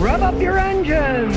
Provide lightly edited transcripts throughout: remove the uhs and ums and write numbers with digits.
Rev up your engines!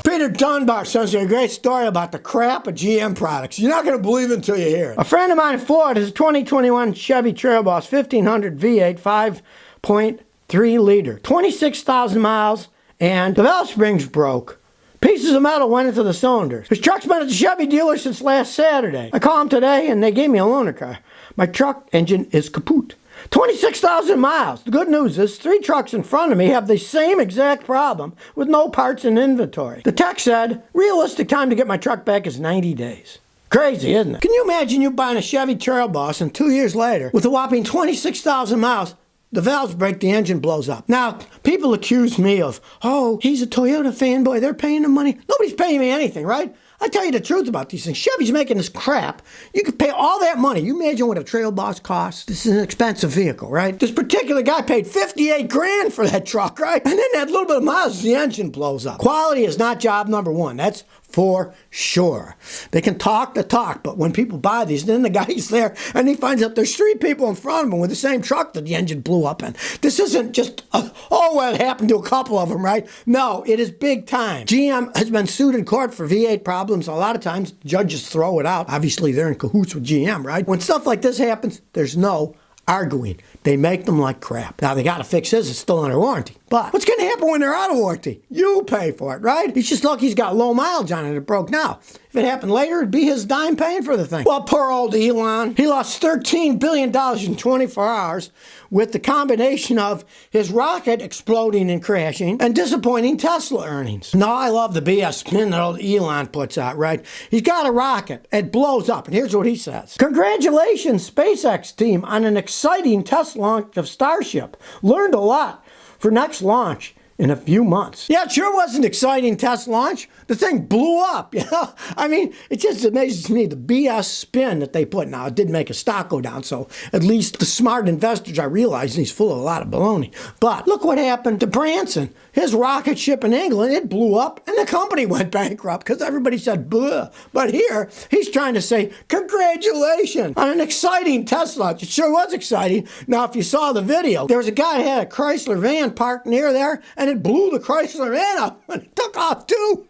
Peter Dunbar sends you a great story about the crap of GM products. You're not going to believe it until you hear it. A friend of mine in Florida has a 2021 Chevy Trail Boss 1500 V8 5.3 liter, 26,000 miles, and the valve springs broke. Pieces of metal went into the cylinders. His truck's been at the Chevy dealer since last Saturday. I called him today and they gave me a loaner car. My truck engine is kaput. 26,000 miles. The good news is 3 trucks in front of me have the same exact problem with no parts in inventory. The tech said, realistic time to get my truck back is 90 days. Crazy, isn't it? Can you imagine you buying a Chevy Trail Boss and 2 years later, with a whopping 26,000 miles, the valves break, the engine blows up. Now, people accuse me of, oh, he's a Toyota fanboy, they're paying him money. Nobody's paying me anything, right? I tell you the truth about these things. Chevy's making this crap. You could pay all that money. You imagine what a Trail Boss costs? This is an expensive vehicle, right? This particular guy paid 58 grand for that truck, right? And then that little bit of miles, the engine blows up. Quality is not job number one. That's for sure. They can talk the talk, but when people buy these, then the guy's there and he finds out there's 3 people in front of him with the same truck that the engine blew up in. This isn't just, well, it happened to a couple of them, right? No, it is big time. GM has been sued in court for V8 problems. A lot of times, judges throw it out. Obviously, they're in cahoots with GM, right? When stuff like this happens, there's no arguing. They make them like crap. Now, they got to fix this. It's still under warranty. But what's going to happen when they're out of warranty? You pay for it, right? He's just lucky he's got low mileage on it. It broke now. If it happened later, it'd be his dime paying for the thing. Well, poor old Elon. He lost $13 billion in 24 hours with the combination of his rocket exploding and crashing and disappointing Tesla earnings. Now, I love the BS spin that old Elon puts out, right? He's got a rocket. It blows up. And here's what he says. Congratulations, SpaceX team, on an exciting test launch of Starship. Learned a lot for next launch in a few months. Yeah, it sure was an exciting test launch. The thing blew up, you know? I mean, it just amazes me the BS spin that they put. Now, it did make a stock go down, so at least the smart investors are realizing he's full of a lot of baloney. But look what happened to Branson. His rocket ship in England, it blew up, and the company went bankrupt because everybody said, bleh. But here, he's trying to say, congratulations on an exciting test launch. It sure was exciting. Now, if you saw the video, there was a guy who had a Chrysler van parked near there, and it blew the Chrysler van up, and it took off too.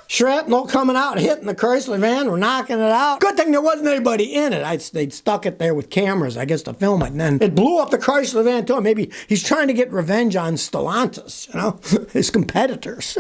Shrapnel coming out, hitting the Chrysler van, we're knocking it out. Good thing there wasn't anybody in it. They'd stuck it there with cameras, I guess, to film it. And then it blew up the Chrysler van too. Maybe he's trying to get revenge on Stellantis, you know, his competitors.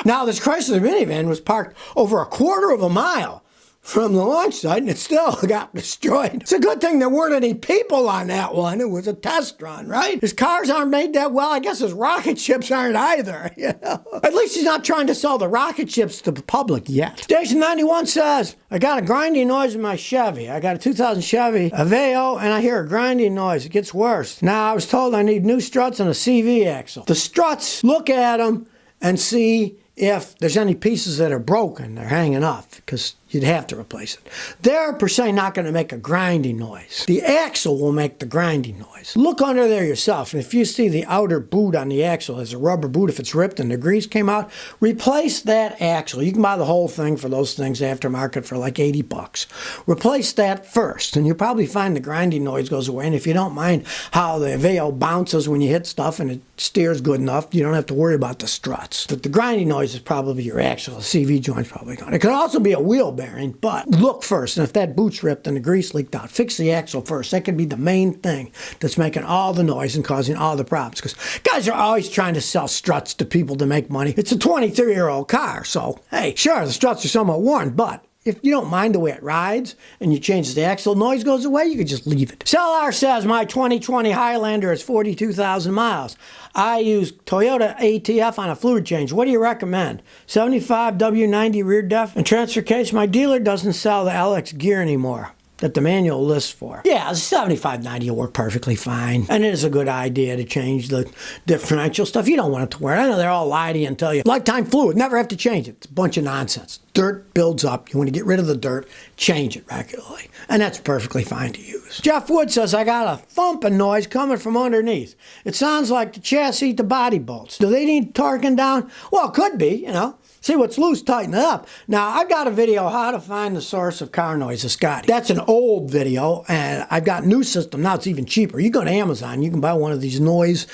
Now, this Chrysler minivan was parked over a quarter of a mile from the launch site, and it still got destroyed. It's a good thing there weren't any people on that one. It was a test run, right? His cars aren't made that well. I guess his rocket ships aren't either, you know? At least he's not trying to sell the rocket ships to the public yet. Station 91 says, I got a grinding noise in my Chevy. I got a 2000 Chevy Aveo, and I hear a grinding noise. It gets worse. Now, I was told I need new struts and a CV axle. The struts, look at them and see if there's any pieces that are broken, they're hanging off, because you'd have to replace it. They're per se not going to make a grinding noise. The axle will make the grinding noise. Look under there yourself, and if you see the outer boot on the axle as a rubber boot, if it's ripped and the grease came out, replace that axle. You can buy the whole thing for those things aftermarket for like $80. Replace that first, and you'll probably find the grinding noise goes away. And if you don't mind how the Aveo bounces when you hit stuff and it steers good enough, you don't have to worry about the struts. But the grinding noise is probably your axle. The CV joint's probably gone. It could also be a wheel bearing, but look first. And if that boot's ripped and the grease leaked out, fix the axle first. That could be the main thing that's making all the noise and causing all the problems. Because guys are always trying to sell struts to people to make money. It's a 23-year-old car, so hey, sure, the struts are somewhat worn, but if you don't mind the way it rides and you change the axle, noise goes away, you could just leave it. Cellar says my 2020 Highlander is 42,000 miles. I use Toyota ATF on a fluid change. What do you recommend? 75 W90 rear def and transfer case. My dealer doesn't sell the LX gear anymore that the manual lists for. Yeah, the 7590 will work perfectly fine. And it is a good idea to change the differential stuff. You don't want it to wear. I know they're all lie to you and tell you, lifetime fluid, never have to change it. It's a bunch of nonsense. Dirt builds up. You want to get rid of the dirt, change it regularly. And that's perfectly fine to use. Jeff Wood says, I got a thumping noise coming from underneath. It sounds like the chassis to body bolts. Do they need torquing down? Well, it could be, you know. See what's loose, tighten it up. Now, I've got a video, how to find the source of car noise of Scotty. That's an old video, and I've got a new system. Now it's even cheaper. You go to Amazon, you can buy one of these noise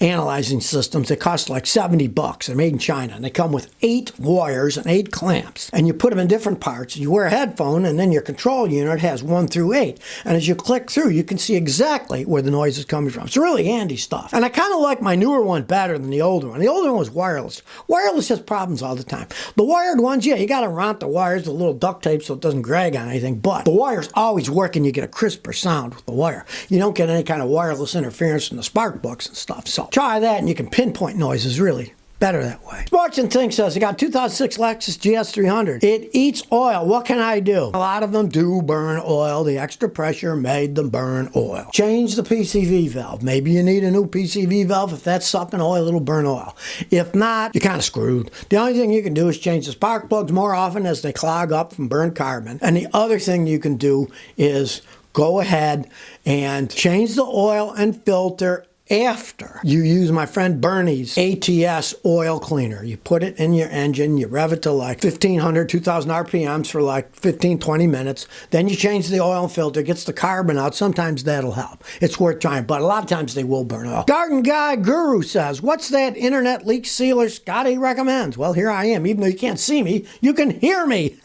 analyzing systems. They cost like $70. They're made in China, and they come with 8 wires and 8 clamps. And you put them in different parts. You wear a headphone, and then your control unit has 1 through 8. And as you click through, you can see exactly where the noise is coming from. It's really handy stuff. And I kind of like my newer one better than the older one. The older one was wireless. Wireless has problems all the time. The wired ones, yeah, you got to round the wires with a little duct tape so it doesn't drag on anything. But the wire's always working. You get a crisper sound with the wire. You don't get any kind of wireless interference from the spark plugs and stuff. So try that, and you can pinpoint noises really better that way. Sports and Things says, I got 2006 Lexus GS300. It eats oil. What can I do? A lot of them do burn oil. The extra pressure made them burn oil. Change the PCV valve. Maybe you need a new PCV valve. If that's sucking oil, it'll burn oil. If not, you're kind of screwed. The only thing you can do is change the spark plugs more often as they clog up from burnt carbon. And the other thing you can do is go ahead and change the oil and filter after you use my friend Bernie's ATS oil cleaner. You put it in your engine, you rev it to like 1500, 2000 RPMs for like 15, 20 minutes. Then you change the oil filter, gets the carbon out. Sometimes that'll help. It's worth trying, but a lot of times they will burn oil. Garden Guy Guru says, what's that internet leak sealer Scotty recommends? Well, here I am. Even though you can't see me, you can hear me.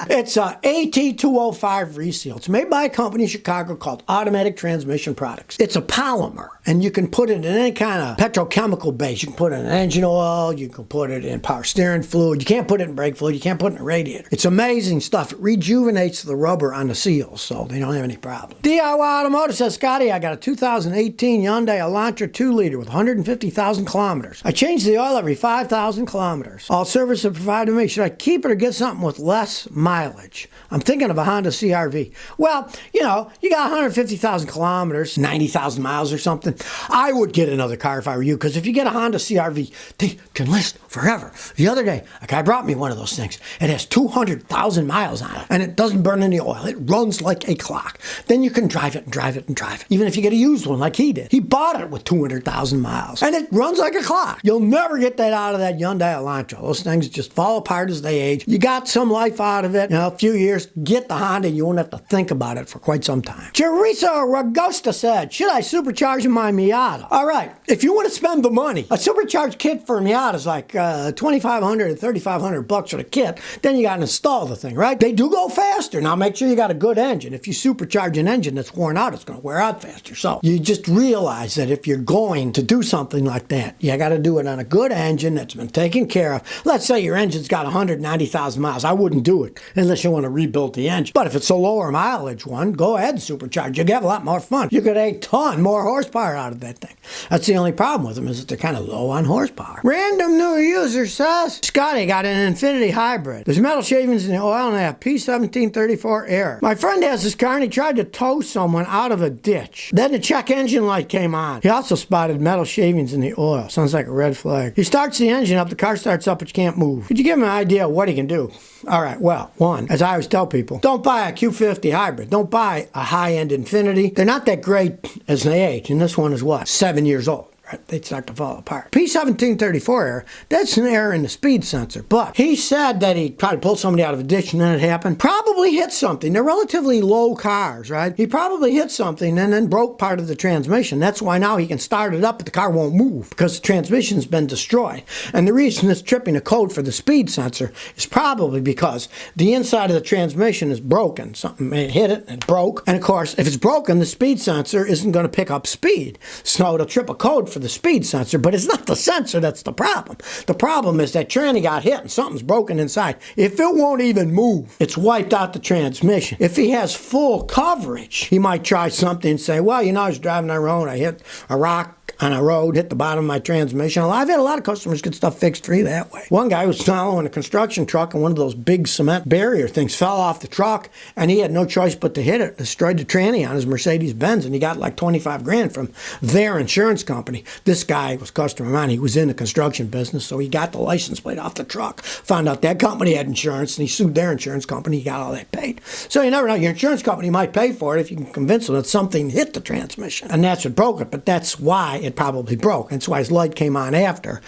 It's a AT205 reseal. It's made by a company in Chicago called Automatic Transmission Products. It's a polymer, and you can put it in any kind of petrochemical base. You can put it in engine oil, you can put it in power steering fluid, you can't put it in brake fluid, you can't put it in a radiator. It's amazing stuff. It rejuvenates the rubber on the seals, so they don't have any problem. DIY Automotive says, Scotty, I got a 2018 Hyundai Elantra 2-liter with 150,000 kilometers. I change the oil every 5,000 kilometers. All service are provided to me. Should I keep it or get something with less mileage? I'm thinking of a Honda CR-V. Well, you know, you got 150,000 kilometers, 90,000 miles or something. I would get another car if I were you, because if you get a Honda CR-V, they can last forever. The other day, a guy brought me one of those things. It has 200,000 miles on it, and it doesn't burn any oil. It runs like a clock. Then you can drive it and drive it and drive it, even if you get a used one like he did. He bought it with 200,000 miles, and it runs like a clock. You'll never get that out of that Hyundai Elantra. Those things just fall apart as they age. You got some life out of it. You know, a few years, get the Honda. You won't have to think about it for quite some time. Teresa Ragosta said, should I supercharge my Miata? All right, if you want to spend the money, a supercharged kit for a Miata is like $2,500 to $3,500 for the kit. Then you got to install the thing, right? They do go faster. Now make sure you got a good engine. If you supercharge an engine that's worn out, it's going to wear out faster. So you just realize that if you're going to do something like that, you got to do it on a good engine that's been taken care of. Let's say your engine's got 190,000 miles. I wouldn't do it unless you want to rebuild the engine. But if it's a lower mileage one, go ahead and supercharge. You'll have a lot more fun. You get a ton more horsepower out of that thing. That's the only problem with them, is that they're kind of low on horsepower. Random new user says, Scotty got an Infiniti hybrid. There's metal shavings in the oil and they have P1734 error. My friend has this car and he tried to tow someone out of a ditch. Then the check engine light came on. He also spotted metal shavings in the oil. Sounds like a red flag. He starts the engine up, the car starts up, but you can't move. Could you give him an idea of what he can do? All right, well, one, as I always tell people, don't buy a Q50 hybrid. Don't buy a high-end Infiniti. They're not that great as they age, and this one is what? 7 years old. They'd start to fall apart. P1734 error, that's an error in the speed sensor. But he said that he tried to pull somebody out of a ditch and then it happened. Probably hit something. They're relatively low cars, right? He probably hit something and then broke part of the transmission. That's why now he can start it up, but the car won't move because the transmission's been destroyed. And the reason it's tripping the code for the speed sensor is probably because the inside of the transmission is broken. Something hit it and it broke. And of course, if it's broken, the speed sensor isn't going to pick up speed. So it'll trip a code for the speed sensor, but it's not the sensor that's the problem. The problem is that tranny got hit and something's broken inside. If it won't even move, it's wiped out the transmission. If he has full coverage, he might try something and say, well, you know, I was driving on the road, I hit a rock on a road, hit the bottom of my transmission. I've had a lot of customers get stuff fixed free that way. One guy was following a construction truck and one of those big cement barrier things fell off the truck and he had no choice but to hit it. Destroyed the tranny on his Mercedes-Benz and he got like 25 grand from their insurance company. This guy was customer mine. He was in the construction business, so he got the license plate off the truck, found out that company had insurance, and he sued their insurance company. He got all that paid. So you never know. Your insurance company might pay for it if you can convince them that something hit the transmission, and that's what broke it, but that's why it probably broke. That's why his light came on after.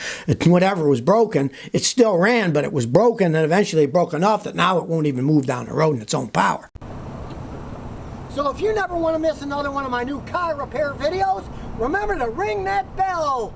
Whatever was broken, it still ran, but it was broken, and eventually it broke enough that now it won't even move down the road in its own power. So if you never want to miss another one of my new car repair videos, remember to ring that bell.